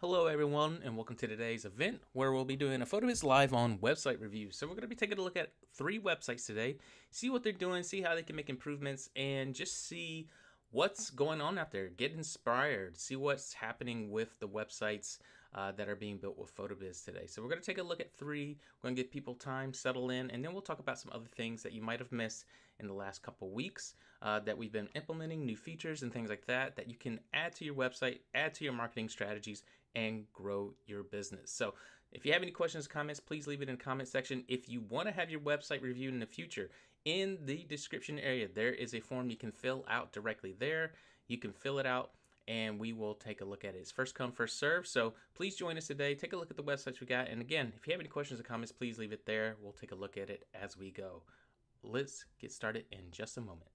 Hello, everyone, and welcome to today's event where we'll be doing a PhotoBiz live on website reviews. So we're going to be taking a look at 3 websites today, see what they're doing, see how they can make improvements, and just see what's going on out there. Get inspired, see what's happening with the websites that are being built with PhotoBiz today. So we're going to take a look at 3. We're going to give people time, settle in, and then we'll talk about some other things that you might have missed in the last couple weeks that we've been implementing, new features and things like that that you can add to your website, add to your marketing strategies, and grow your business. So if you have any questions or comments, please leave it in the comment section. If you want to have your website reviewed in the future, in the description area, there is a form you can fill out directly there. You can fill it out and we will take a look at it. It's first come, first serve. So please join us today. Take a look at the websites we got. And again, if you have any questions or comments, please leave it there. We'll take a look at it as we go. Let's get started in just a moment.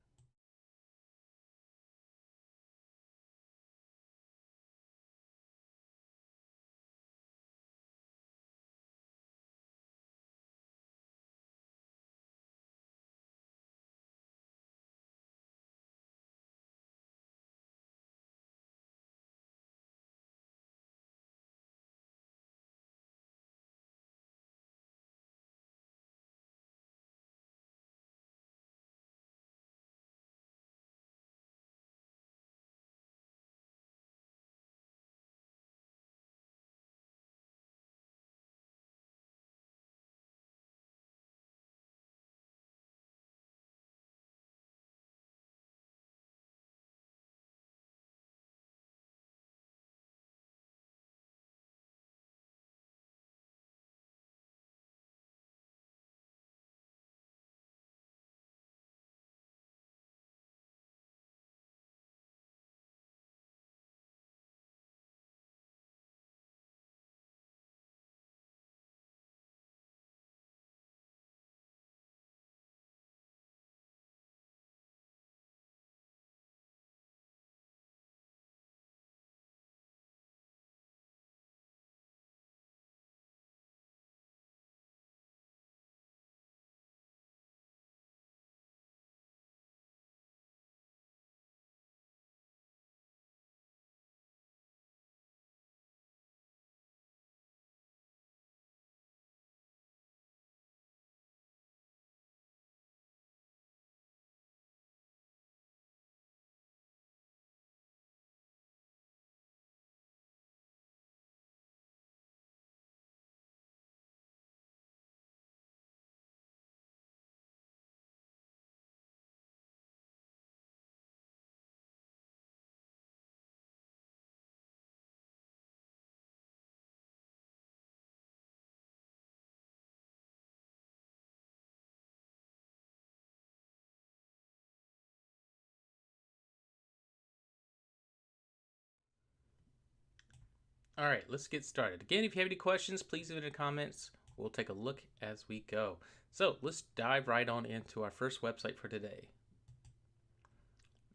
All right, let's get started. Again, if you have any questions, please leave it in the comments. We'll take a look as we go. So let's dive right on into our first website for today.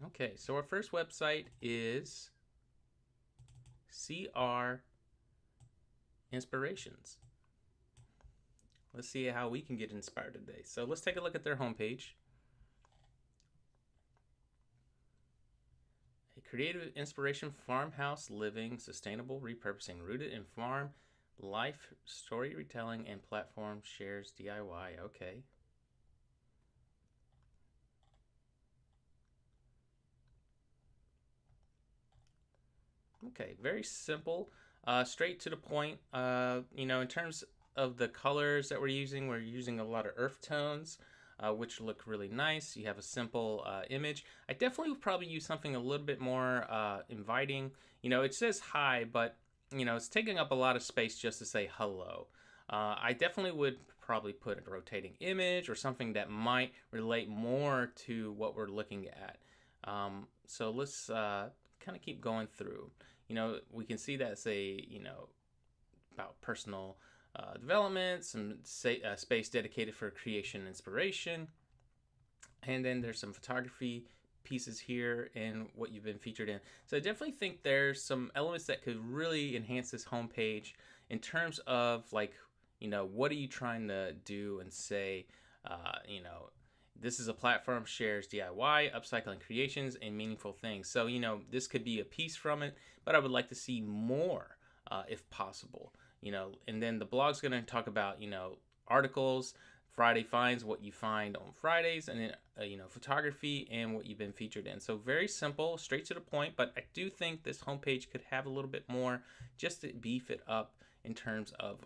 Okay, so our first website is CR Inspirations. Let's see how we can get inspired today. So let's take a look at their homepage. A creative inspiration, farmhouse living, sustainable repurposing, rooted in farm life, story retelling, and platform shares DIY. Okay. Okay, very simple, straight to the point. In terms of the colors that we're using a lot of earth tones, which look really nice. You have a simple image. I definitely would probably use something a little bit more inviting. It says hi, but it's taking up a lot of space just to say hello. I definitely would probably put a rotating image or something that might relate more to what we're looking at. So let's kind of keep going through. We can see that's about personal development, some space dedicated for creation and inspiration. And then there's some photography pieces here and what you've been featured in. So I definitely think there's some elements that could really enhance this homepage in terms of what are you trying to do and say, this is a platform shares DIY, upcycling creations, and meaningful things. So, this could be a piece from it, but I would like to see more if possible. And then the blog's going to talk about, articles, Friday finds, what you find on Fridays, and then photography and what you've been featured in. So very simple, straight to the point. But I do think this homepage could have a little bit more, just to beef it up in terms of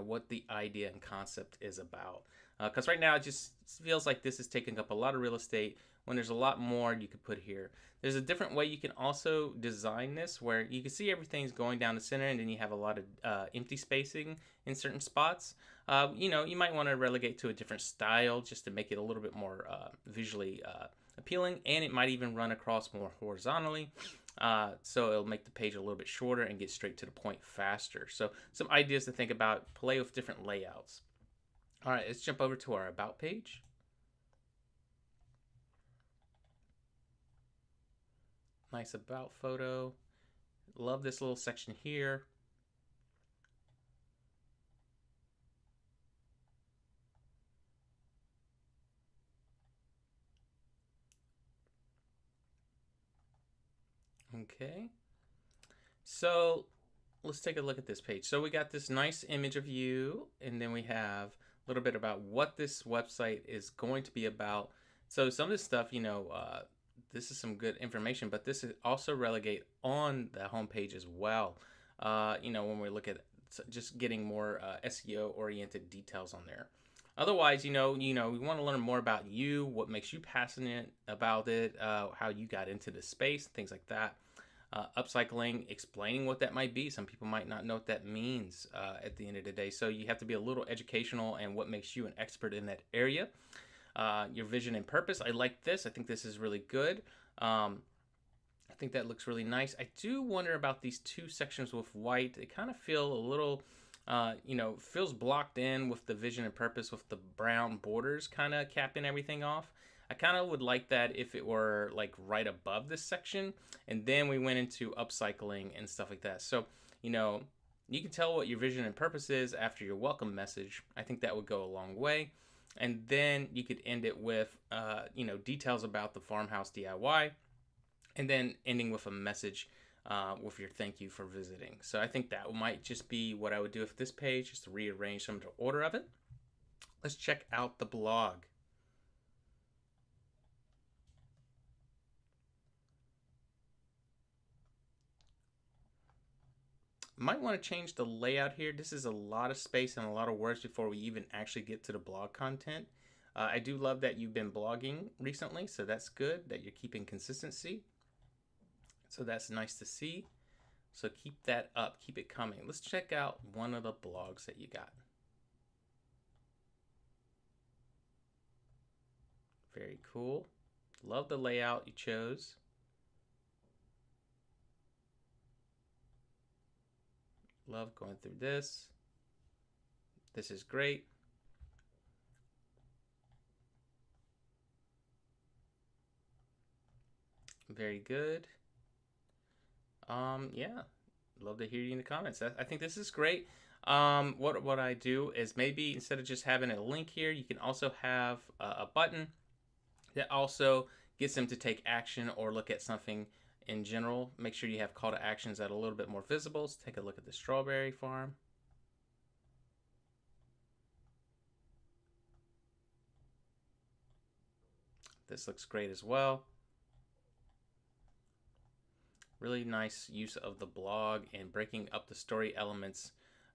what the idea and concept is about. Because right now it just feels like this is taking up a lot of real estate when there's a lot more you could put here. There's a different way you can also design this where you can see everything's going down the center and then you have a lot of empty spacing in certain spots. You might want to relegate to a different style just to make it a little bit more visually appealing, and it might even run across more horizontally. So it'll make the page a little bit shorter and get straight to the point faster. So some ideas to think about, play with different layouts. All right, let's jump over to our About page. Nice About photo. Love this little section here. Okay. So let's take a look at this page. So we got this nice image of you, and then we have a little bit about what this website is going to be about. So some of this stuff, this is some good information, but this is also relegate on the homepage as well. When we look at just getting more SEO oriented details on there. Otherwise, we want to learn more about you, what makes you passionate about it, how you got into the space, things like that. Upcycling, explaining what that might be. Some people might not know what that means at the end of the day. So you have to be a little educational and what makes you an expert in that area. Your vision and purpose. I like this. I think this is really good. I think that looks really nice. I do wonder about these two sections with white. They kind of feel a little, feels blocked in with the vision and purpose with the brown borders kind of capping everything off. I kind of would like that if it were like right above this section, and then we went into upcycling and stuff like that. So, you can tell what your vision and purpose is after your welcome message. I think that would go a long way. And then you could end it with, details about the farmhouse DIY, and then ending with a message with your thank you for visiting. So I think that might just be what I would do with this page, just to rearrange some of the order of it. Let's check out the blog. Might want to change the layout here. This is a lot of space and a lot of words before we even actually get to the blog content. I do love that you've been blogging recently, so that's good that you're keeping consistency. So that's nice to see. So keep that up, keep it coming. Let's check out one of the blogs that you got. Very cool. Love the layout you chose. Love going through this. This is great. Very good. Yeah, love to hear you in the comments. I think this is great. What I do is maybe instead of just having a link here, you can also have a button that also gets them to take action or look at something in general. Make sure you have call to actions that are a little bit more visible. Let's take a look at the strawberry farm. This looks great as well. Really nice use of the blog and breaking up the story elements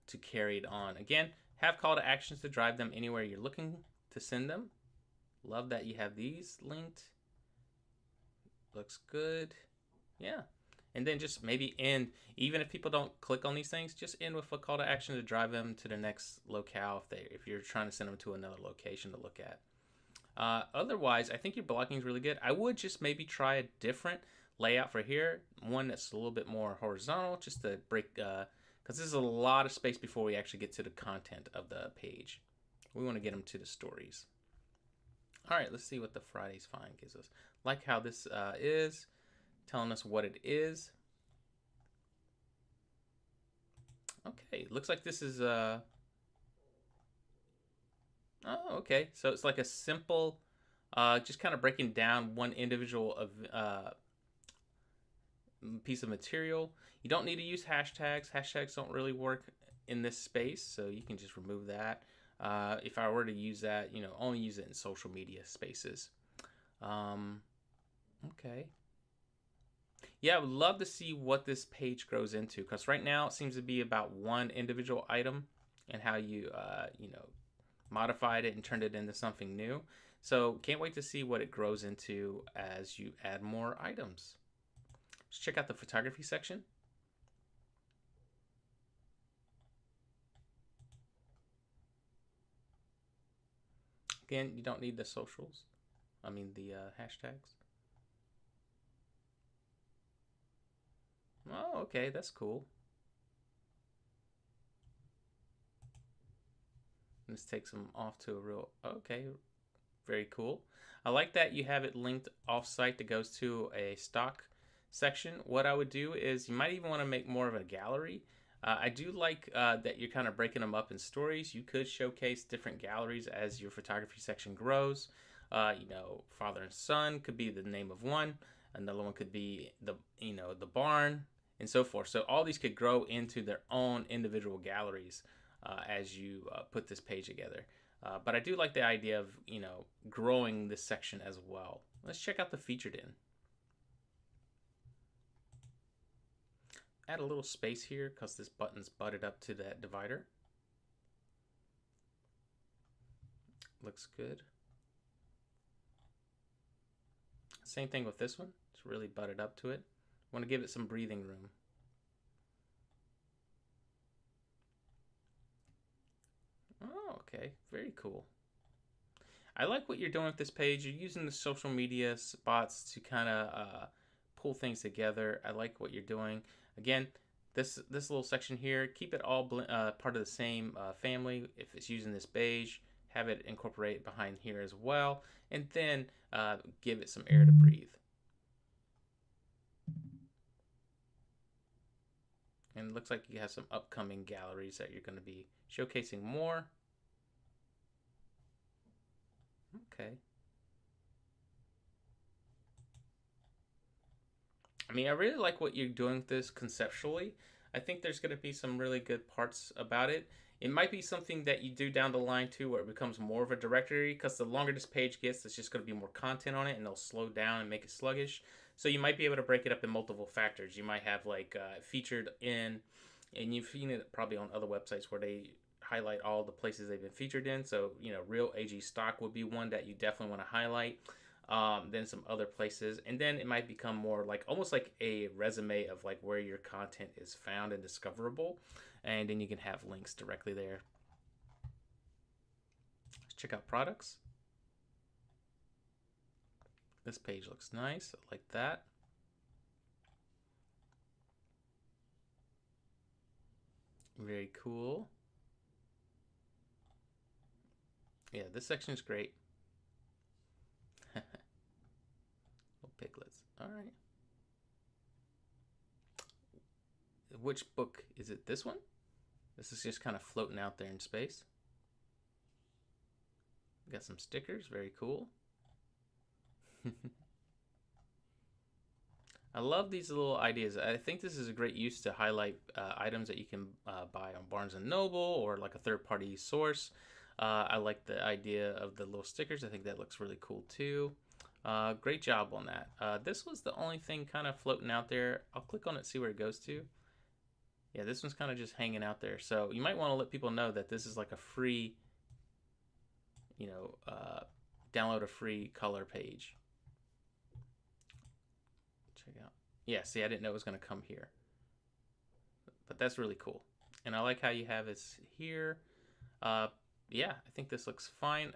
to carry it on. Again, have call to actions to drive them anywhere you're looking to send them. Love that you have these linked. Looks good. Yeah. And then just maybe end, even if people don't click on these things, just end with a call to action to drive them to the next locale if you're trying to send them to another location to look at. Otherwise, I think your blogging is really good. I would just maybe try a different layout for here, one that's a little bit more horizontal, just to break, because this is a lot of space before we actually get to the content of the page. We want to get them to the stories. All right, let's see what the Friday's Find gives us. Like how this is telling us what it is. Okay, looks like this is oh, okay. So it's like a simple, just kind of breaking down one individual of piece of material. You don't need to use hashtags. Hashtags don't really work in this space, so you can just remove that. If I were to use that, only use it in social media spaces. Okay. Yeah, I would love to see what this page grows into, because right now it seems to be about one individual item and how you, modified it and turned it into something new. So can't wait to see what it grows into as you add more items. Let's check out the photography section. Again, you don't need the socials. I mean the hashtags. Oh, okay, that's cool. This takes them off to a real, okay, very cool. I like that you have it linked off-site that goes to a stock section. What I would do is you might even want to make more of a gallery. I do like that you're kind of breaking them up in stories. You could showcase different galleries as your photography section grows. Father and son could be the name of one. Another one could be the barn and so forth. So all these could grow into their own individual galleries as you put this page together. But I do like the idea of, growing this section as well. Let's check out the featured in. Add a little space here because this button's butted up to that divider. Looks good. Same thing with this one. It's really butted up to it. Want to give it some breathing room. Oh, okay. Very cool. I like what you're doing with this page. You're using the social media spots to kind of pull things together. I like what you're doing. Again, this little section here, keep it all part of the same family. If it's using this beige, have it incorporate behind here as well, and then give it some air to breathe. And it looks like you have some upcoming galleries that you're going to be showcasing more. Okay. I mean, I really like what you're doing with this conceptually. I think there's going to be some really good parts about it. It might be something that you do down the line too, where it becomes more of a directory, because the longer this page gets, there's just going to be more content on it, and they'll slow down and make it sluggish. So you might be able to break it up in multiple factors. You might have like featured in, and you've seen it probably on other websites where they highlight all the places they've been featured in. So, Real AG Stock would be one that you definitely want to highlight. Then some other places, and then it might become more like almost like a resume of like where your content is found and discoverable, and then you can have links directly there. Let's check out products. This page looks nice. I like that. Very cool. Yeah, this section is great. Little piglets. All right. Which book is it? This one? This is just kind of floating out there in space. Got some stickers. Very cool. I love these little ideas. I think this is a great use to highlight items that you can buy on Barnes & Noble or like a third-party source. I like the idea of the little stickers. I think that looks really cool too. Great job on that. This was the only thing kind of floating out there. I'll click on it, see where it goes to. Yeah, this one's kind of just hanging out there. So you might want to let people know that this is like a free, download a free color page. Check out. Yeah, see, I didn't know it was going to come here. But that's really cool. And I like how you have it here. Yeah, I think this looks fine.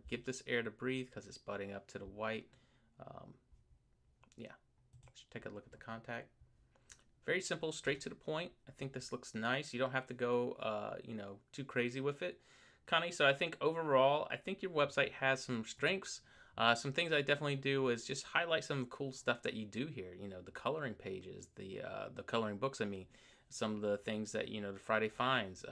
Give this air to breathe because it's butting up to the white. Yeah, let's take a look at the contact. Very simple, straight to the point. I think this looks nice. You don't have to go, too crazy with it, Connie. So I think overall, I think your website has some strengths. Some things I definitely do is just highlight some cool stuff that you do here. The coloring pages, the coloring books. I mean, some of the things that the Friday finds,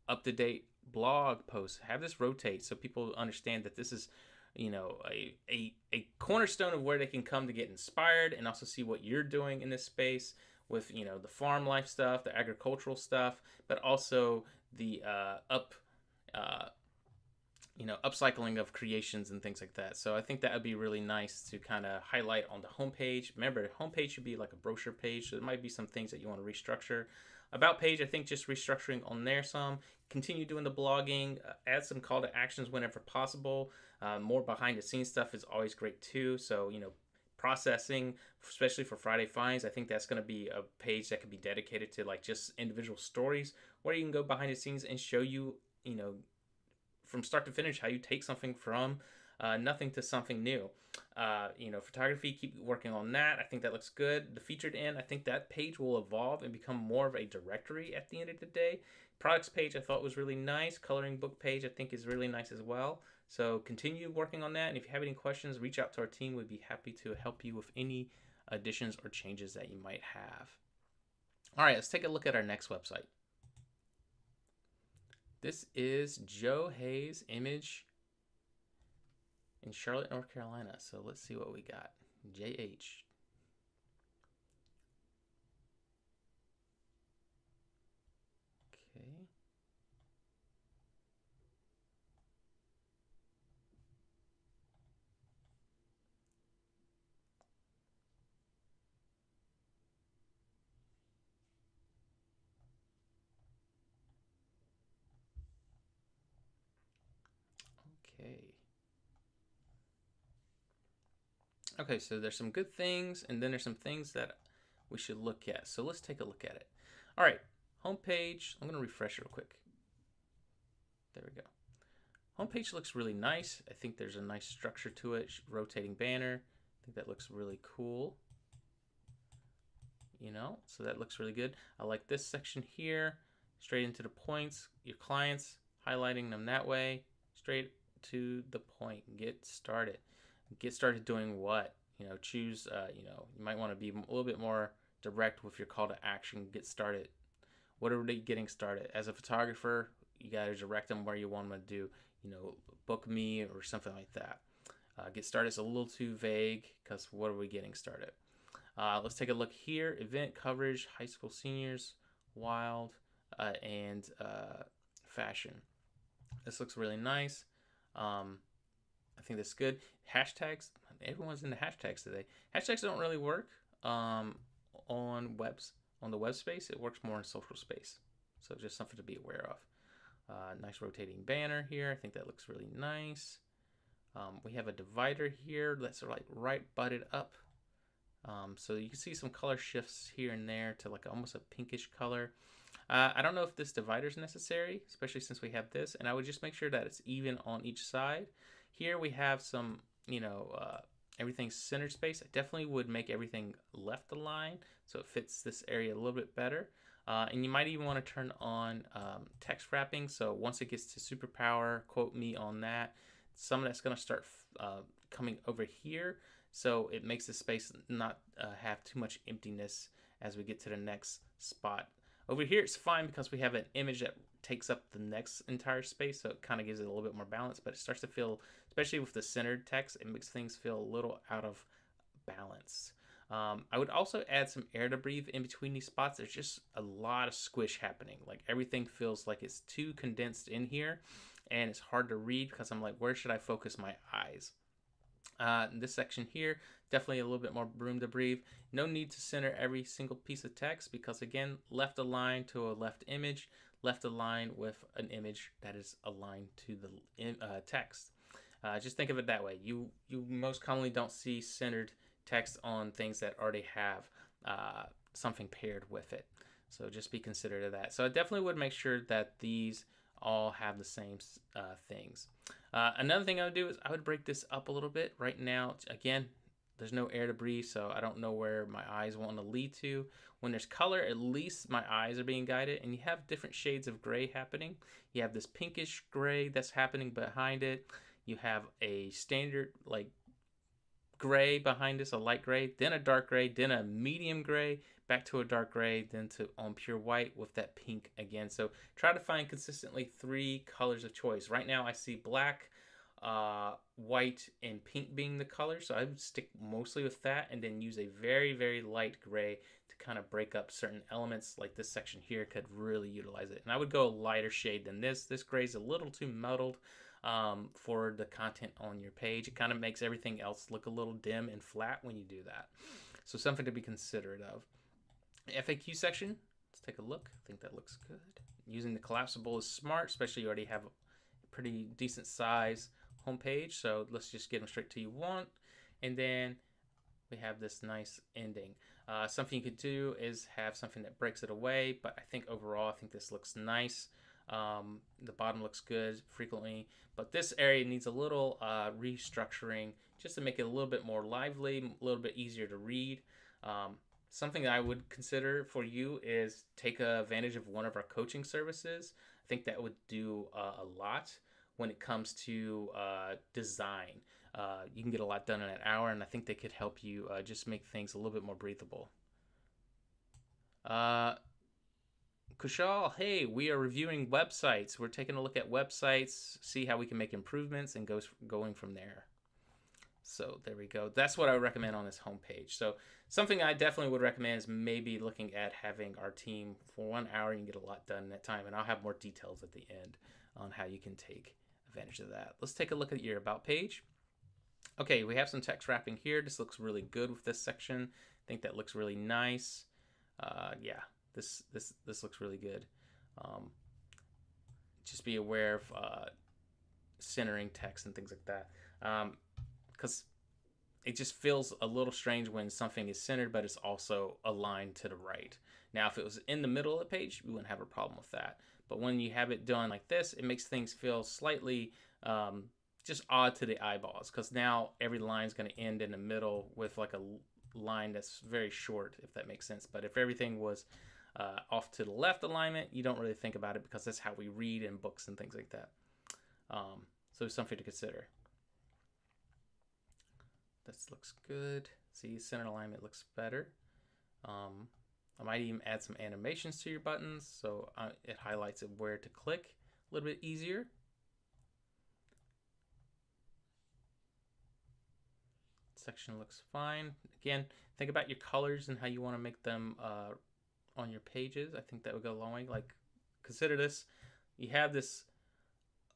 up to date blog posts. Have this rotate so people understand that this is a cornerstone of where they can come to get inspired and also see what you're doing in this space with the farm life stuff, the agricultural stuff, but also the uh, upcycling of creations and things like that. So I think that would be really nice to kind of highlight on the homepage. Remember, the homepage should be like a brochure page, so there might be some things that you want to restructure. About page, I think just restructuring on there some. Continue doing the blogging, add some call to actions whenever possible. More behind the scenes stuff is always great too. So, processing, especially for Friday Finds, I think that's going to be a page that could be dedicated to like just individual stories where you can go behind the scenes and show from start to finish how you take something from nothing to something new. Photography, keep working on that. I think that looks good. The featured in, I think that page will evolve and become more of a directory at the end of the day. Products page I thought was really nice. Coloring book page I think is really nice as well. So continue working on that. And if you have any questions, reach out to our team. We'd be happy to help you with any additions or changes that you might have. All right, let's take a look at our next website. This is Joe Hayes Image in Charlotte, North Carolina. So let's see what we got. JH. Okay. Okay. Okay, so there's some good things, and then there's some things that we should look at. So let's take a look at it. All right, homepage. I'm going to refresh real quick. There we go. Homepage looks really nice. I think there's a nice structure to it. Rotating banner. I think that looks really cool. So that looks really good. I like this section here. Straight into the points. Your clients, highlighting them that way. Straight to the point. Get started. Get started doing what? Choose, you might want to be a little bit more direct with your call to action. Get started. What are they getting started? As a photographer, you got to direct them where you want them to do, book me or something like that. Get started is a little too vague because what are we getting started? Let's take a look here. Event coverage, high school seniors, wild, and fashion. This looks really nice. I think that's good. Hashtags. Everyone's into hashtags today. Hashtags don't really work on the web space. It works more in social space. So just something to be aware of. Nice rotating banner here. I think that looks really nice. We have a divider here that's like right butted up. So you can see some color shifts here and there to like almost a pinkish color. I don't know if this divider is necessary, especially since we have this, and I would just make sure that it's even on each side. Here we have some, everything's center space. I definitely would make everything left aligned so it fits this area a little bit better. And you might even want to turn on text wrapping. So once it gets to superpower, quote me on that. Some of that's going to start coming over here. So it makes the space not have too much emptiness as we get to the next spot. Over here, it's fine because we have an image that takes up the next entire space, so it kind of gives it a little bit more balance, but it starts to feel, especially with the centered text, it makes things feel a little out of balance. I would also add some air to breathe in between these spots. There's just a lot of squish happening. Like everything feels like it's too condensed in here, and it's hard to read because I'm like, where should I focus my eyes? This section here, definitely a little bit more room to breathe. No need to center every single piece of text because again, left aligned to a left image, left aligned with an image that is aligned to the text. Just think of it that way. You most commonly don't see centered text on things that already have something paired with it. So just be considerate of that. So I definitely would make sure that these all have the same things. Another thing I would do is I would break this up a little bit. Right now, again, there's no air to breathe, so I don't know where my eyes want to lead to. When there's color, at least my eyes are being guided, and you have different shades of gray happening. You have this pinkish gray that's happening behind it. You have a standard like gray behind us, a light gray, then a dark gray, then a medium gray, back to a dark gray, then to on pure white with that pink again. So try to find consistently 3 colors of choice. Right now I see black, white and pink being the color, so I would stick mostly with that and then use a very, very light gray to kind of break up certain elements. Like this section here could really utilize it. And I would go a lighter shade than this. This gray is a little too muddled for the content on your page. It kind of makes everything else look a little dim and flat when you do that. So something to be considerate of. FAQ section, let's take a look. I think that looks good. Using the collapsible is smart, especially you already have a pretty decent size homepage. So let's just get them straight to you want. And then we have this nice ending. Something you could do is have something that breaks it away, but I think overall, I think this looks nice. The bottom looks good frequently, but this area needs a little restructuring just to make it a little bit more lively, a little bit easier to read. Something that I would consider for you is take advantage of one of our coaching services. I think that would do a lot when it comes to design. You can get a lot done in an hour, and I think they could help you just make things a little bit more breathable. Kushal, hey, we are reviewing websites. We're taking a look at websites, see how we can make improvements, and going from there. So there we go. That's what I would recommend on this homepage. So something I definitely would recommend is maybe looking at having our team for 1 hour. You can get a lot done in that time, and I'll have more details at the end on how you can take advantage of that. Let's take a look at your About page. Okay, we have some text wrapping here. This looks really good with this section. I think that looks really nice. Yeah, this looks really good. Just be aware of centering text and things like that. Because it just feels a little strange when something is centered, but it's also aligned to the right. Now, if it was in the middle of the page, we wouldn't have a problem with that. But when you have it done like this, it makes things feel slightly just odd to the eyeballs, because now every line is going to end in the middle with like a line that's very short, if that makes sense. But if everything was off to the left alignment, you don't really think about it because that's how we read in books and things like that. So it's something to consider. This looks good. See, center alignment looks better. I might even add some animations to your buttons so it highlights it where to click a little bit easier. Section looks fine. Again, think about your colors and how you want to make them on your pages. I think that would go a long way. Like, consider this. You have this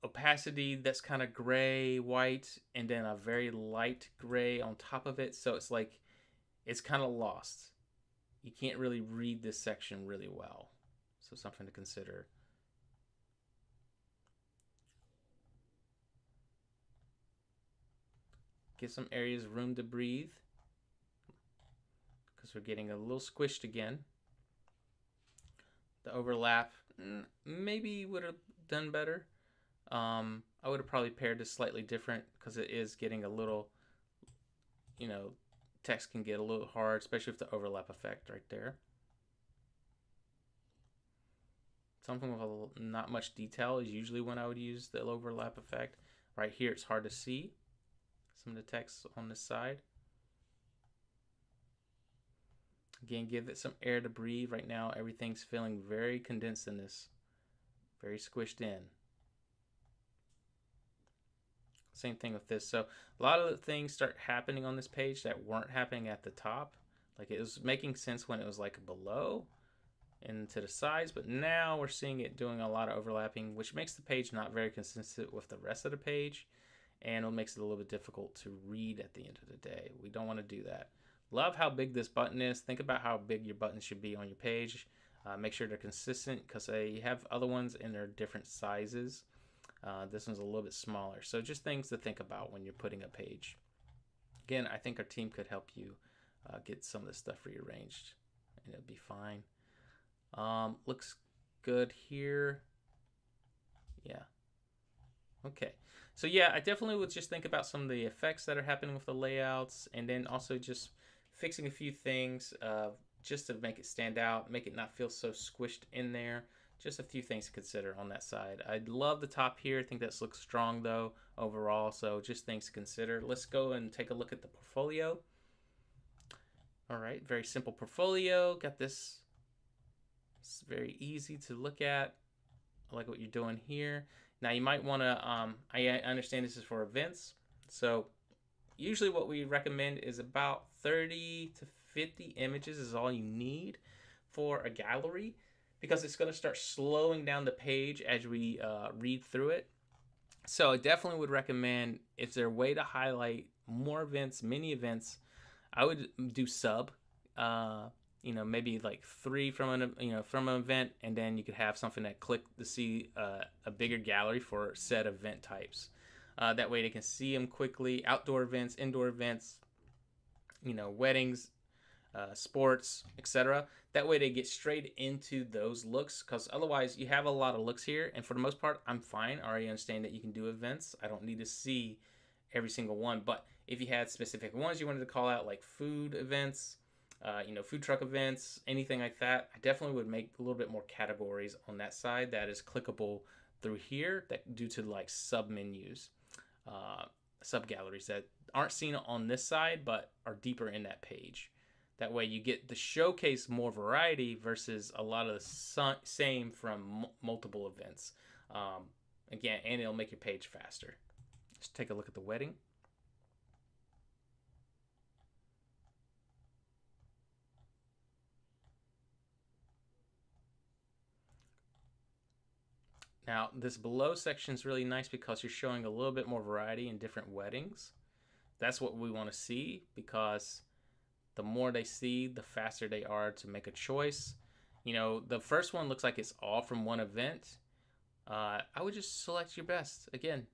opacity that's kind of gray, white, and then a very light gray on top of it. So it's like, it's kind of lost. You can't really read this section really well. So something to consider. Give some areas room to breathe, because we're getting a little squished again. The overlap maybe would have done better. I would have probably paired this slightly different, because it is getting a little, text can get a little hard, especially with the overlap effect right there. Something with not much detail is usually when I would use the overlap effect. Right here, it's hard to see some of the text on this side. Again, give it some air to breathe. Right now, everything's feeling very condensed in this, very squished in. Same thing with this. So a lot of the things start happening on this page that weren't happening at the top. Like, it was making sense when it was like below and to the sides, but now we're seeing it doing a lot of overlapping, which makes the page not very consistent with the rest of the page, and it makes it a little bit difficult to read at the end of the day. We don't want to do that. Love how big this button is. Think about how big your buttons should be on your page. Make sure they're consistent, because you have other ones and they're different sizes. This one's a little bit smaller. So just things to think about when you're putting a page. Again, I think our team could help you get some of this stuff rearranged, and it'll be fine. Looks good here. Yeah. Okay. So yeah, I definitely would just think about some of the effects that are happening with the layouts, and then also just fixing a few things just to make it stand out, make it not feel so squished in there. Just a few things to consider on that side. I love the top here. I think this looks strong though overall, so just things to consider. Let's go and take a look at the portfolio. All right, very simple portfolio. Got this. It's very easy to look at. I like what you're doing here. Now you might want to, I understand this is for events. So usually what we recommend is about 30 to 50 images is all you need for a gallery, because it's going to start slowing down the page as we read through it. So I definitely would recommend, if there's a way to highlight more events, mini events, I would do sub. Maybe like 3 from an event, and then you could have something that click to see a bigger gallery for set event types. That way they can see them quickly. Outdoor events, indoor events, weddings, sports, etc. That way they get straight into those looks, because otherwise you have a lot of looks here, and for the most part I'm fine. I already understand that you can do events. I don't need to see every single one, but if you had specific ones you wanted to call out, like food events, food truck events, anything like that, I definitely would make a little bit more categories on that side that is clickable through here, that due to like sub menus, sub galleries that aren't seen on this side but are deeper in that page. That way you get the showcase more variety versus a lot of the same from multiple events. Again, and it'll make your page faster. Let's take a look at the wedding. Now, this below section is really nice because you're showing a little bit more variety in different weddings. That's what we want to see, because the more they see, the faster they are to make a choice. The first one looks like it's all from one event. I would just select your best. Again,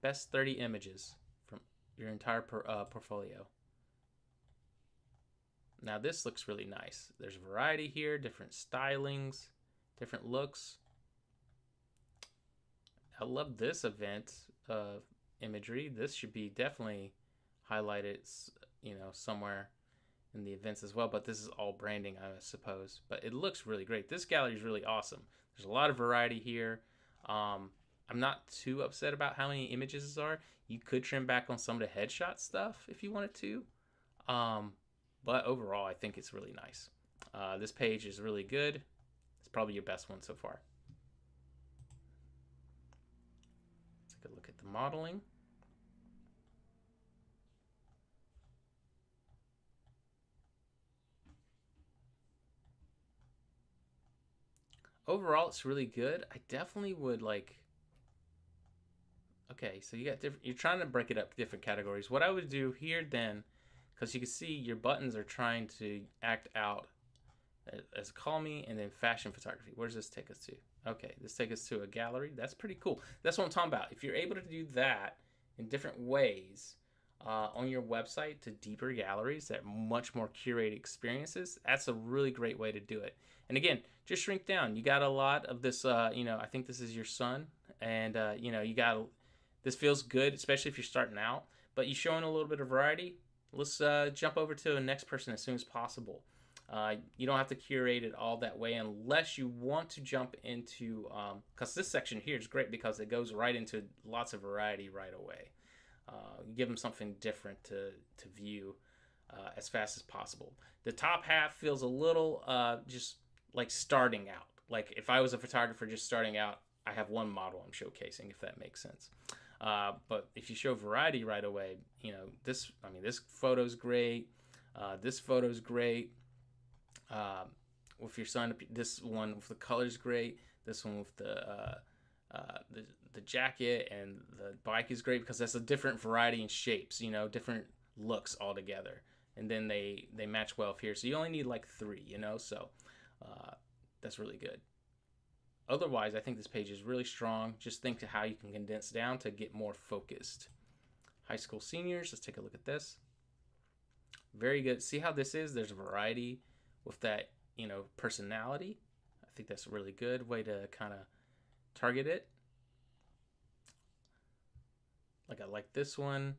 best 30 images from your entire portfolio. Now this looks really nice. There's variety here, different stylings, different looks. I love this event imagery. This should be definitely highlighted, somewhere in the events as well. But this is all branding, I suppose. But it looks really great. This gallery is really awesome. There's a lot of variety here. I'm not too upset about how many images there are. You could trim back on some of the headshot stuff if you wanted to. But overall, I think it's really nice. This page is really good. It's probably your best one so far. Take a look at the modeling. Overall, it's really good. I definitely would okay, so you got different, you're trying to break it up different categories. What I would do here then, because you can see your buttons are trying to act out as call me and then fashion photography. Where does this take us to? Okay, this takes us to a gallery. That's pretty cool. That's what I'm talking about. If you're able to do that in different ways on your website to deeper galleries that much more curated experiences, that's a really great way to do it. And again, just shrink down. You got a lot of this, I think this is your son, and you got, this feels good, especially if you're starting out, but you're showing a little bit of variety. Let's jump over to the next person as soon as possible. You don't have to curate it all that way unless you want to jump into, because this section here is great because it goes right into lots of variety right away. You give them something different to view as fast as possible. The top half feels a little just like starting out. Like if I was a photographer just starting out, I have one model I'm showcasing, if that makes sense. But if you show variety right away, this photo's great. This photo's great. With your son, this one with the color's great. This one with the jacket and the bike is great because that's a different variety in shapes, different looks altogether. And then they match well here. So you only need like 3, so that's really good. Otherwise, I think this page is really strong. Just think to how you can condense down to get more focused. High school seniors, let's take a look at this. Very good. See how this is? There's a variety with that, personality. I think that's a really good way to kind of target it. Like I like this one,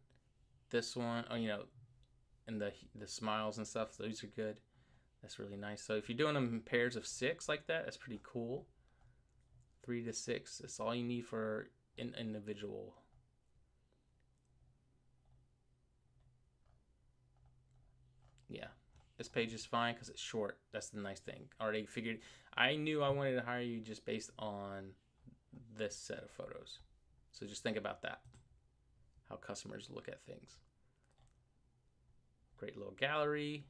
and the smiles and stuff. Those are good. That's really nice. So if you're doing them in pairs of 6 like that, that's pretty cool. 3 to 6. That's all you need for an individual. Yeah, this page is fine because it's short. That's the nice thing. Already figured. I knew I wanted to hire you just based on this set of photos. So just think about that, how customers look at things. Great little gallery.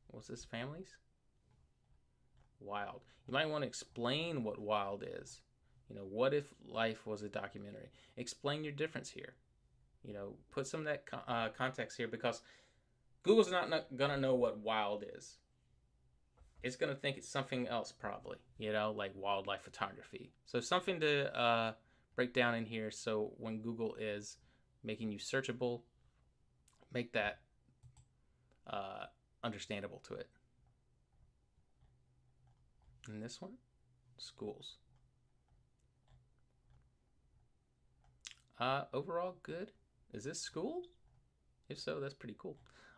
What's this, families? Wild. You might want to explain what wild is. What if life was a documentary? Explain your difference here. Put some of that context here, because Google's not gonna know what wild is. It's gonna think it's something else, probably. Like wildlife photography. So something to break down in here. So when Google is making you searchable, make that understandable to it. And this one, schools. Overall, good. Is this school? If so, that's pretty cool.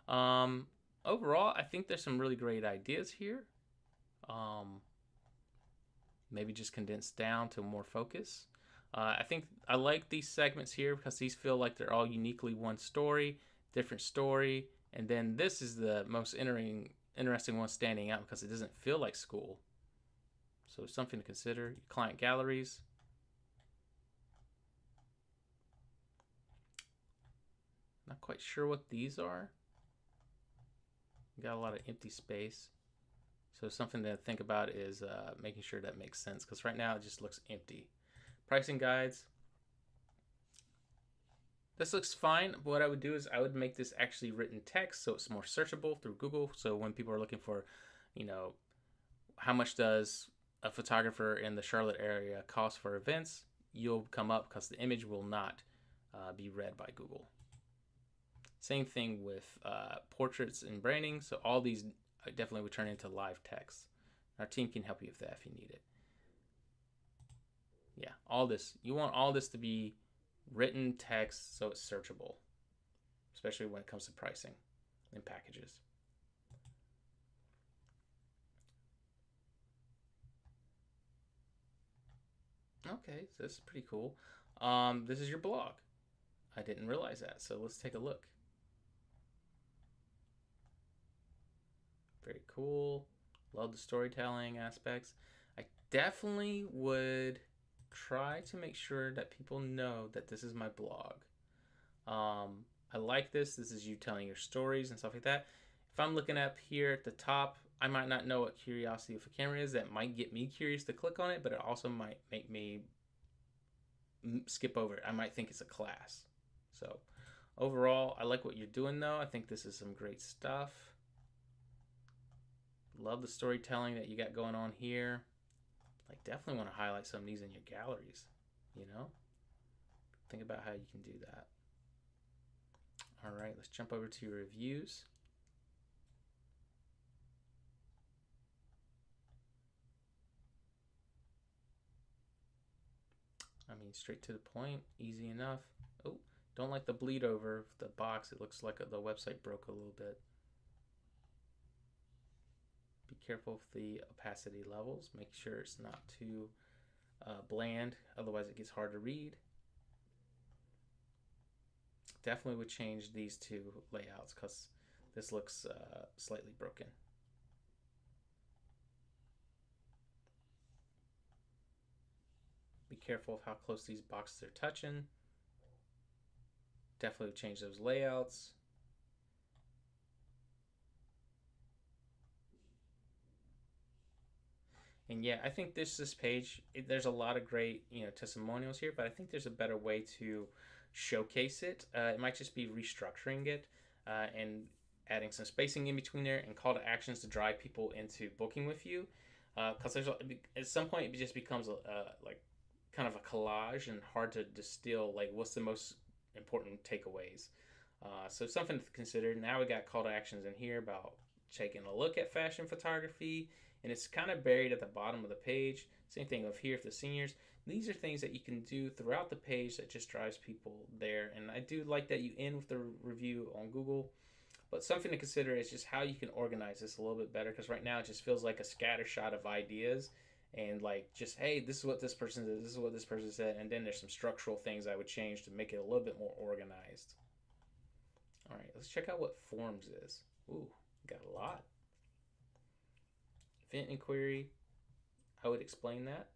Overall, I think there's some really great ideas here. Maybe just condensed down to more focus. I think I like these segments here because these feel like they're all uniquely one story, different story. And then this is the most interesting one standing out because it doesn't feel like school. So something to consider. Client galleries. Not quite sure what these are. Got a lot of empty space. So something to think about is making sure that makes sense, because right now it just looks empty. Pricing guides. This looks fine, but what I would do is I would make this actually written text so it's more searchable through Google. So when people are looking for, how much does a photographer in the Charlotte area cost for events, you'll come up because the image will not be read by Google. Same thing with portraits and branding. So all these definitely would turn into live text. Our team can help you with that if you need it. Yeah, all this. You want all this to be written text so it's searchable, especially when it comes to pricing and packages. Okay, so this is pretty cool. This is your blog. I didn't realize that, so let's take a look. Very cool. Love the storytelling aspects. I definitely would try to make sure that people know that this is my blog. I like this. This is you telling your stories and stuff like that. If I'm looking up here at the top, I might not know what curiosity of a camera is. That might get me curious to click on it, but it also might make me skip over it. I might think it's a class. So overall, I like what you're doing though. I think this is some great stuff. Love the storytelling that you got going on here. Like, definitely want to highlight some of these in your galleries. Think about how you can do that. All right, let's jump over to your reviews. I mean, straight to the point, easy enough. Oh, don't like the bleed over the box. It looks like the website broke a little bit. Be careful of the opacity levels. Make sure it's not too bland, otherwise it gets hard to read. Definitely would change these two layouts because this looks slightly broken. Be careful of how close these boxes are touching. Definitely would change those layouts. And yeah, I think this page, there's a lot of great testimonials here, but I think there's a better way to showcase it. It might just be restructuring it and adding some spacing in between there and call to actions to drive people into booking with you. Because at some point it just becomes like kind of a collage and hard to distill like what's the most important takeaways. So something to consider. Now we got call to actions in here about taking a look at fashion photography, and it's kind of buried at the bottom of the page. Same thing of here for the seniors. These are things that you can do throughout the page that just drives people there. And I do like that you end with the review on Google. But something to consider is just how you can organize this a little bit better, because right now it just feels like a scattershot of ideas and like just, hey, this is what this person did, this is what this person said, and then there's some structural things I would change to make it a little bit more organized. All right, let's check out what forms is. Ooh, got a lot. Event inquiry. I would explain that,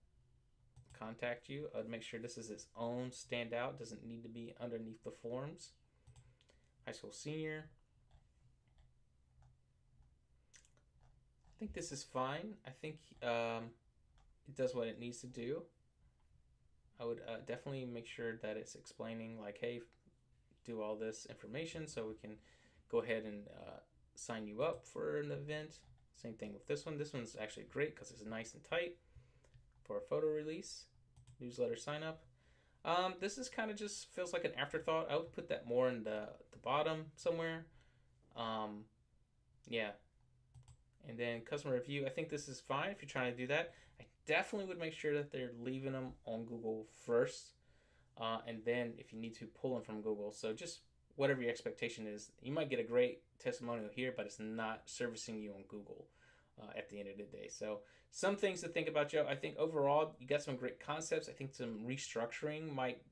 contact you. I would make sure this is its own standout, doesn't need to be underneath the forms. High school senior. I think this is fine. I think it does what it needs to do. I would definitely make sure that it's explaining, like, hey, do all this information so we can go ahead and sign you up for an event. Same thing with this one. This one's actually great because it's nice and tight for a photo release, newsletter sign up. This is kind of just feels like an afterthought. I would put that more in the bottom somewhere. Um, yeah. And then customer review. I think this is fine if you're trying to do that. I definitely would make sure that they're leaving them on Google first. And then if you need to, pull them from Google. So just whatever your expectation is. You might get a great testimonial here, but it's not servicing you on Google at the end of the day. So some things to think about, Joe. I think overall you got some great concepts. I think some restructuring might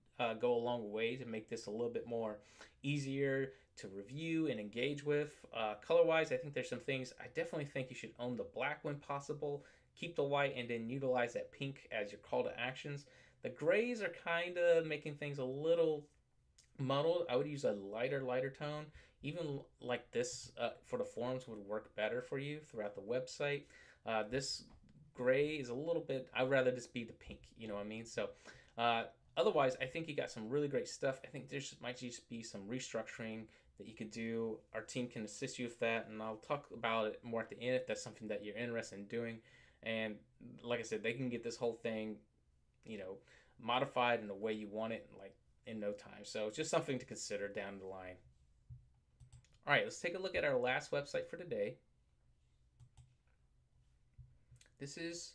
go a long way to make this a little bit more easier to review and engage with. Color-wise, I think there's some things. I definitely think you should own the black when possible. Keep the white and then utilize that pink as your call to actions. The grays are kind of making things a little muddled. I would use a lighter tone. Even like this for the forums would work better for you throughout the website. This gray is a little bit, I'd rather just be the pink, you know what I mean? So otherwise, I think you got some really great stuff. I think there might just be some restructuring that you could do. Our team can assist you with that, and I'll talk about it more at the end if that's something that you're interested in doing. And like I said, they can get this whole thing, modified in the way you want it, like in no time. So it's just something to consider down the line. All right, let's take a look at our last website for today. This is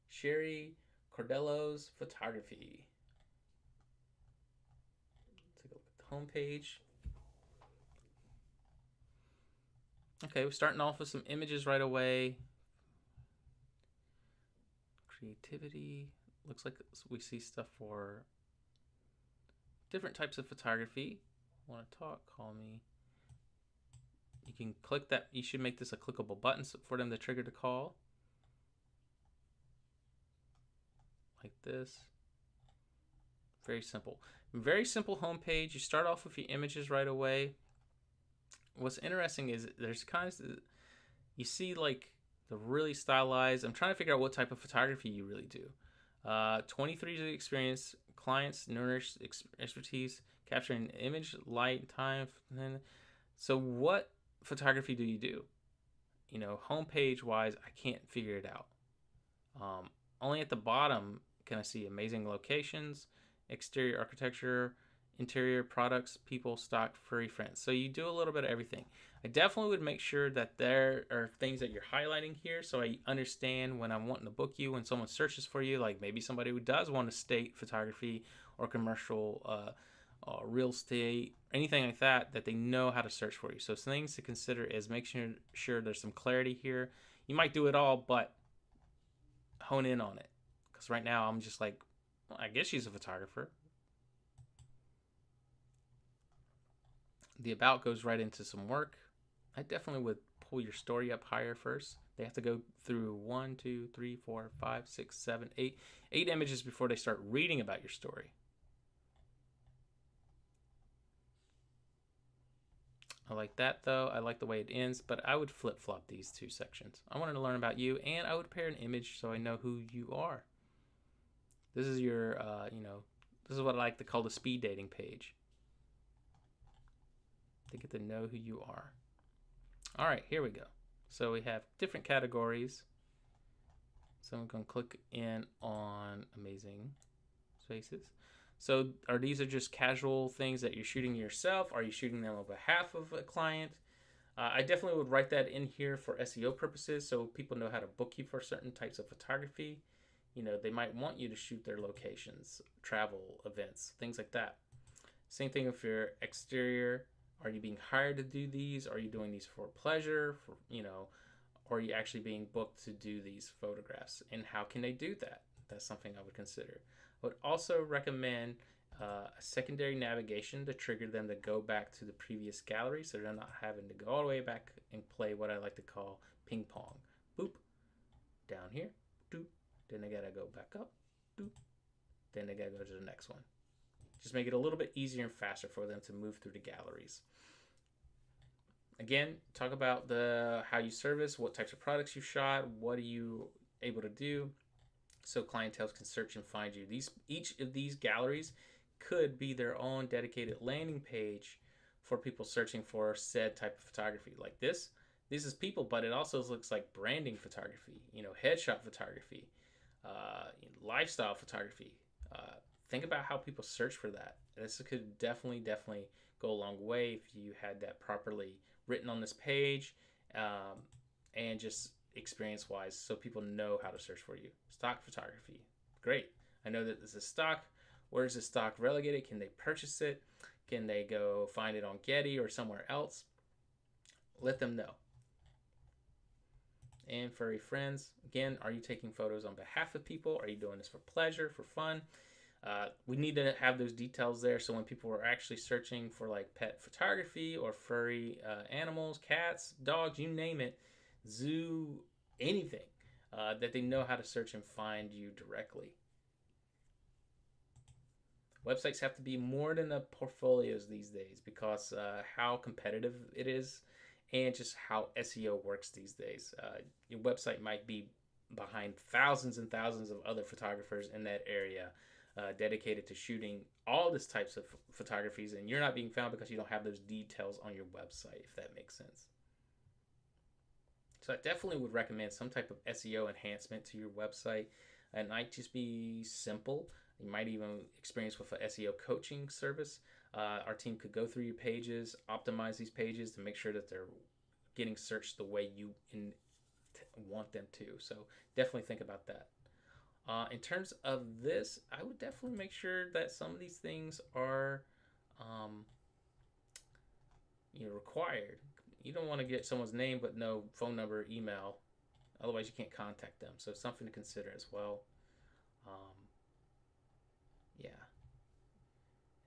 Sherry Cordello's Photography. Take a look at the home page. Okay, we're starting off with some images right away. Creativity. Looks like we see stuff for different types of photography. Want to talk? Call me. You can click that. You should make this a clickable button for them to trigger the call. Like this. Very simple. Very simple homepage. You start off with your images right away. What's interesting is there's kind of, you see like the really stylized. I'm trying to figure out what type of photography you really do. 23 years of experience, clients, numerous expertise, capturing image, light, time. So what photography do you do? Homepage wise, I can't figure it out. Only at the bottom can I see amazing locations, exterior architecture, interior products, people, stock, furry friends. So you do a little bit of everything. I definitely would make sure that there are things that you're highlighting here so I understand when I'm wanting to book you, when someone searches for you, like maybe somebody who does want to state photography or commercial real estate, anything like that, that they know how to search for you. So things to consider is making sure there's some clarity here. You might do it all, but hone in on it. Because right now I'm just like, well, I guess she's a photographer. The about goes right into some work. I definitely would pull your story up higher first. They have to go through 1, 2, 3, 4, 5, 6, 7, 8 images before they start reading about your story. I like that though. I like the way it ends, but I would flip-flop these two sections. I wanted to learn about you, and I would pair an image so I know who you are. This is your, this is what I like to call the speed dating page. To get to know who you are. All right, here we go. So we have different categories. So I'm going to click in on amazing spaces. So these are just casual things that you're shooting yourself? Are you shooting them on behalf of a client? I definitely would write that in here for SEO purposes so people know how to book you for certain types of photography. They might want you to shoot their locations, travel events, things like that. Same thing if you're exterior. Are you being hired to do these? Are you doing these for pleasure? Or are you actually being booked to do these photographs? And how can they do that? That's something I would consider. I would also recommend a secondary navigation to trigger them to go back to the previous gallery so they're not having to go all the way back and play what I like to call ping pong. Boop, down here, doop, Then they gotta go back up. Doop. Then they gotta go to the next one. Just make it a little bit easier and faster for them to move through the galleries. Again, talk about the how you service, what types of products you shot, what are you able to do, so clientele can search and find you. Each of these galleries could be their own dedicated landing page for people searching for said type of photography. Like this is people, but it also looks like branding photography, headshot photography, lifestyle photography. Think about how people search for that. This could definitely go a long way if you had that properly written on this page, and just experience wise, so people know how to search for you. Stock photography, great. I know that this is stock. Where is this stock relegated? Can they purchase it? Can they go find it on Getty or somewhere else? Let them know. And furry friends, again, are you taking photos on behalf of people? Are you doing this for pleasure, for fun? We need to have those details there, so when people are actually searching for like pet photography or furry animals, cats, dogs, you name it, zoo, anything, that they know how to search and find you directly. Websites have to be more than the portfolios these days, because how competitive it is, and just how SEO works these days. Your website might be behind thousands and thousands of other photographers in that area, dedicated to shooting all this types of photographies, and you're not being found because you don't have those details on your website, if that makes sense. So I definitely would recommend some type of SEO enhancement to your website. It might just be simple. You might even experience with an SEO coaching service. Our team could go through your pages, optimize these pages to make sure that they're getting searched the way you want them to. So definitely think about that. In terms of this, I would definitely make sure that some of these things are required. You don't want to get someone's name but no phone number, email. Otherwise, you can't contact them. So something to consider as well. Yeah.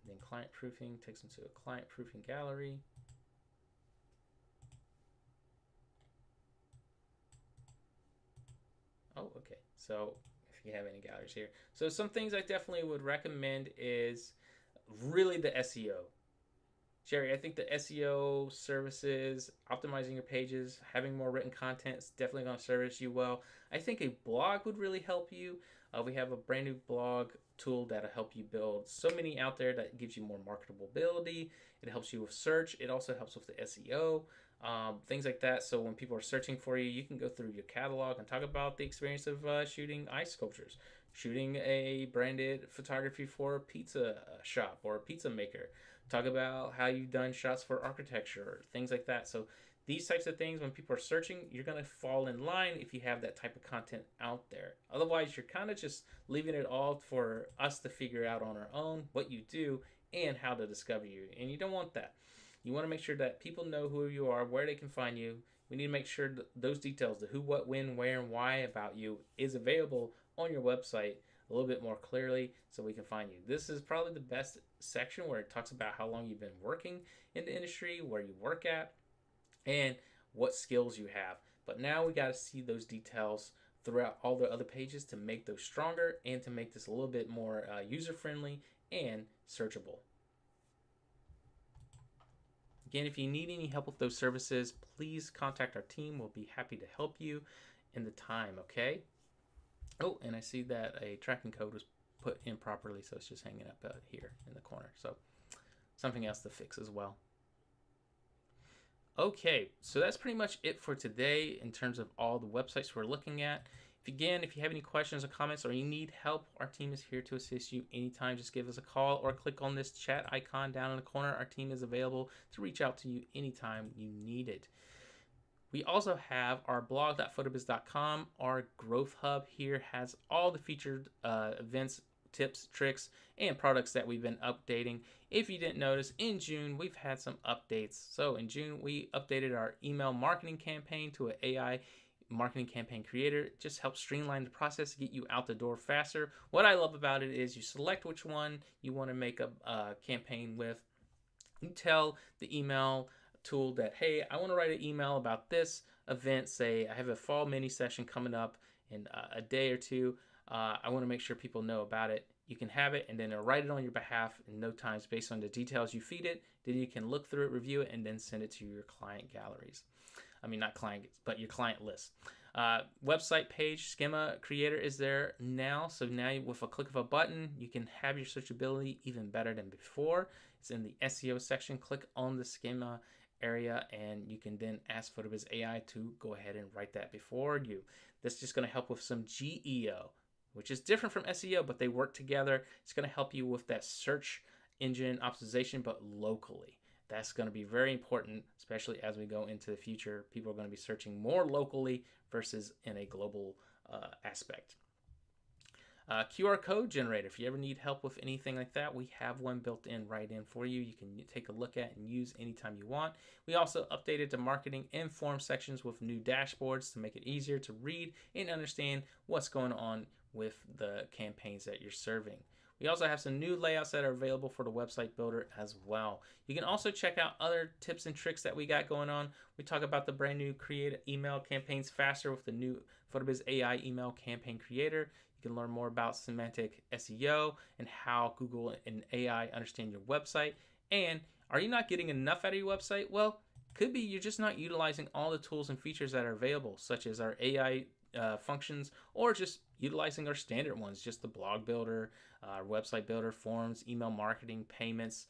And then client proofing takes them to a client proofing gallery. Oh, okay. So if you have any galleries here. So some things I definitely would recommend is really the SEO. Jerry, I think the SEO services, optimizing your pages, having more written content is definitely going to service you well. I think a blog would really help you. We have a brand new blog tool that'll help you build so many out there that gives you more marketability. It helps you with search. It also helps with the SEO, things like that. So when people are searching for you, you can go through your catalog and talk about the experience of shooting ice sculptures, shooting a branded photography for a pizza shop or a pizza maker. Talk about how you've done shots for architecture, things like that. So these types of things, when people are searching, you're going to fall in line if you have that type of content out there. Otherwise, you're kind of just leaving it all for us to figure out on our own what you do and how to discover you. And you don't want that. You want to make sure that people know who you are, where they can find you. We need to make sure that those details, the who, what, when, where, and why about you, is available on your website a little bit more clearly so we can find you. This is probably the best section where it talks about how long you've been working in the industry, where you work at, and what skills you have. But now we got to see those details throughout all the other pages to make those stronger and to make this a little bit more user-friendly and searchable. Again, if you need any help with those services, please contact our team. We'll be happy to help you in the time, okay? Oh, and I see that a tracking code was put in properly, so it's just hanging up here in the corner. So something else to fix as well. Okay, so that's pretty much it for today in terms of all the websites we're looking at. If you have any questions or comments or you need help, our team is here to assist you anytime. Just give us a call or click on this chat icon down in the corner. Our team is available to reach out to you anytime you need it. We also have our blog.photobiz.com. Our growth hub here has all the featured events, tips, tricks, and products that we've been updating. If you didn't notice, in June, we've had some updates. So in June, we updated our email marketing campaign to an AI marketing campaign creator. It just helps streamline the process to get you out the door faster. What I love about it is you select which one you want to make a campaign with. You tell the email tool that, hey, I want to write an email about this event, say I have a fall mini session coming up in a day or two, I want to make sure people know about it. You can have it, and then it'll write it on your behalf in no time based on the details you feed it. Then you can look through it, review it, and then send it to your client galleries. I mean, not client, but your client list. Website page, Schema Creator is there now. So now with a click of a button, you can have your searchability even better than before. It's in the SEO section. Click on the Schema area, and you can then ask PhotoBiz AI to go ahead and write that before you. This is just going to help with some GEO, which is different from SEO, but they work together. It's going to help you with that search engine optimization, but locally. That's going to be very important, especially as we go into the future. People are going to be searching more locally versus in a global aspect. QR code generator. If you ever need help with anything like that, we have one built in right in for you. You can take a look at and use anytime you want. We also updated the marketing and form sections with new dashboards to make it easier to read and understand what's going on with the campaigns that you're serving. We also have some new layouts that are available for the website builder as well. You can also check out other tips and tricks that we got going on. We talk about the brand new create email campaigns faster with the new PhotoBiz AI email campaign creator. You can learn more about semantic SEO and how Google and AI understand your website. And are you not getting enough out of your website? Well, could be you're just not utilizing all the tools and features that are available, such as our AI functions, or just utilizing our standard ones, just the blog builder, website builder, forms, email marketing, payments,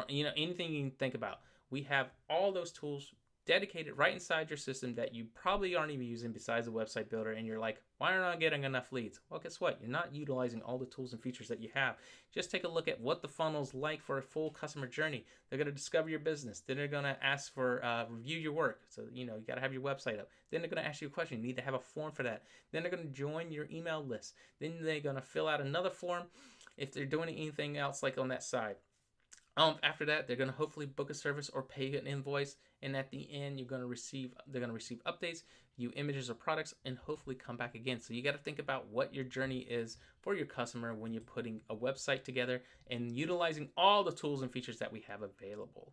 anything you can think about. We have all those tools dedicated right inside your system that you probably aren't even using besides the website builder, and you're like, why aren't I getting enough leads? Well, guess what? You're not utilizing all the tools and features that you have. Just take a look at what the funnel's like for a full customer journey. They're going to discover your business. Then they're going to ask for review your work. So, you got to have your website up. Then they're going to ask you a question. You need to have a form for that. Then they're going to join your email list. Then they're going to fill out another form if they're doing anything else like on that side. After that, they're going to hopefully book a service or pay an invoice, and at the end, they're going to receive updates, view images or products, and hopefully come back again. So you got to think about what your journey is for your customer when you're putting a website together and utilizing all the tools and features that we have available.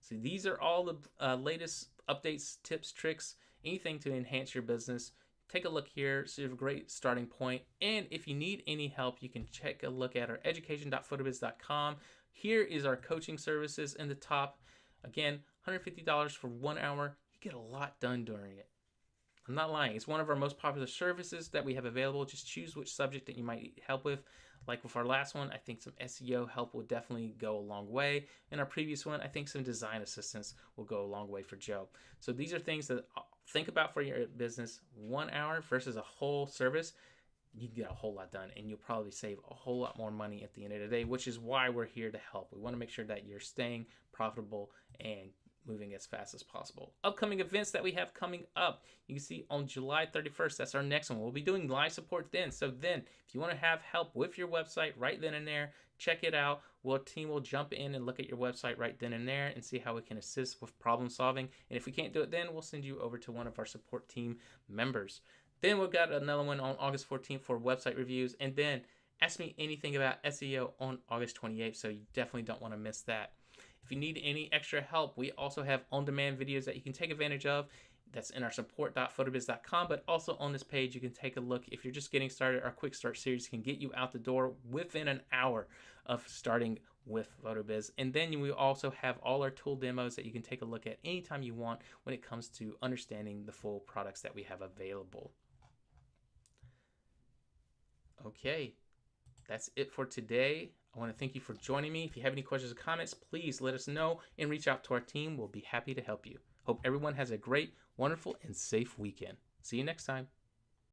So these are all the latest updates, tips, tricks, anything to enhance your business. Take a look here. So you have a great starting point. And if you need any help, you can check a look at our education.photobiz.com. Here is our coaching services in the top. Again, $150 for 1 hour. You get a lot done during it. I'm not lying. It's one of our most popular services that we have available. Just choose which subject that you might need help with. Like with our last one, I think some SEO help will definitely go a long way. In our previous one, I think some design assistance will go a long way for Joe. So these are things that think about for your business. 1 hour versus a whole service. You can get a whole lot done, and you'll probably save a whole lot more money at the end of the day, which is why we're here to help. We want to make sure that you're staying profitable and moving as fast as possible. Upcoming events that we have coming up, you can see on July 31st, that's our next one. We'll be doing live support then. So then, if you want to have help with your website right then and there, check it out. Our team will jump in and look at your website right then and there and see how we can assist with problem solving. And if we can't do it then, we'll send you over to one of our support team members. Then we've got another one on August 14th for website reviews. And then Ask Me Anything About SEO on August 28th, so you definitely don't want to miss that. If you need any extra help, we also have on-demand videos that you can take advantage of. That's in our support.photobiz.com, but also on this page, you can take a look. If you're just getting started, our Quick Start series can get you out the door within an hour of starting with PhotoBiz. And then we also have all our tool demos that you can take a look at anytime you want when it comes to understanding the full products that we have available. Okay, that's it for today. I want to thank you for joining me. If you have any questions or comments, please let us know and reach out to our team. We'll be happy to help you. Hope everyone has a great, wonderful, and safe weekend. See you next time.